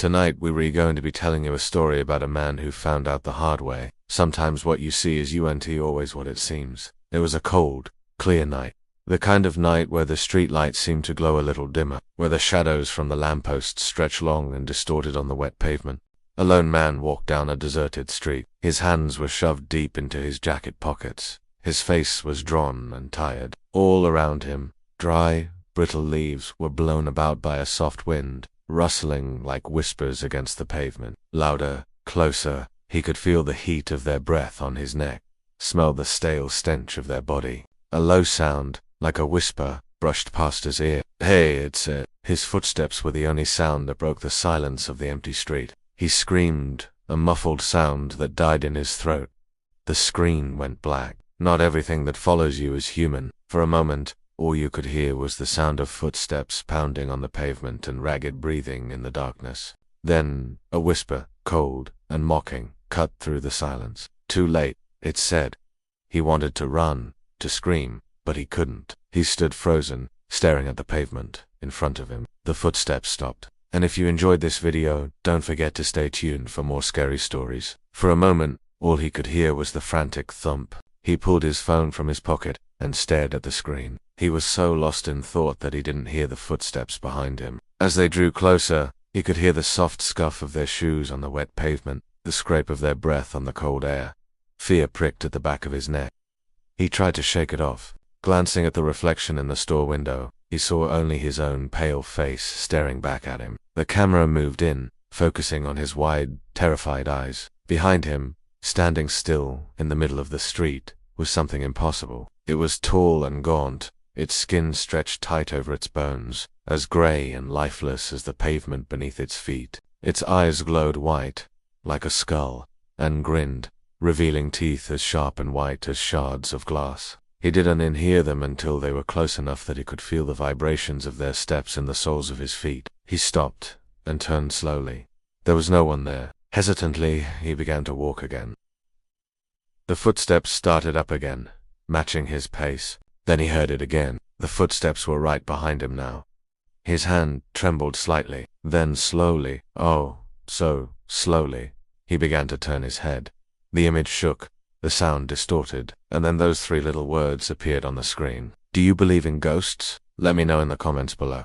Tonight we were going to be telling you a story about a man who found out the hard way. Sometimes what you see is always what it seems. It was a cold, clear night. The kind of night where the street lights seem to glow a little dimmer, where the shadows from the lampposts stretch long and distorted on the wet pavement. A lone man walked down a deserted street. His hands were shoved deep into his jacket pockets. His face was drawn and tired. All around him, dry, brittle leaves were blown about by a soft wind, rustling like whispers against the pavement. Louder, closer, he could feel the heat of their breath on his neck, smell the stale stench of their body. A low sound, like a whisper, brushed past his ear. "Hey," it said. His footsteps were the only sound that broke the silence of the empty street. He screamed, a muffled sound that died in his throat. The screen went black. Not everything that follows you is human. For a moment, all you could hear was the sound of footsteps pounding on the pavement and ragged breathing in the darkness. Then, a whisper, cold and mocking, cut through the silence. "Too late," it said. He wanted to run, to scream, but he couldn't. He stood frozen, staring at the pavement in front of him. The footsteps stopped. And if you enjoyed this video, don't forget to stay tuned for more scary stories. For a moment, all he could hear was the frantic thump. He pulled his phone from his pocket and stared at the screen. He was so lost in thought that he didn't hear the footsteps behind him. As they drew closer, he could hear the soft scuff of their shoes on the wet pavement, the scrape of their breath on the cold air. Fear pricked at the back of his neck. He tried to shake it off. Glancing at the reflection in the store window, he saw only his own pale face staring back at him. The camera moved in, focusing on his wide, terrified eyes. Behind him, standing still in the middle of the street, was something impossible. It was tall and gaunt, its skin stretched tight over its bones, as gray and lifeless as the pavement beneath its feet. Its eyes glowed white, like a skull, and grinned, revealing teeth as sharp and white as shards of glass. He didn't hear them until they were close enough that he could feel the vibrations of their steps in the soles of his feet. He stopped and turned slowly. There was no one there. Hesitantly, he began to walk again. The footsteps started up again, matching his pace. Then he heard it again. The footsteps were right behind him now. His hand trembled slightly. Then slowly, oh, so slowly, he began to turn his head. The image shook, the sound distorted, and then those three little words appeared on the screen. "Do you believe in ghosts? Let me know in the comments below."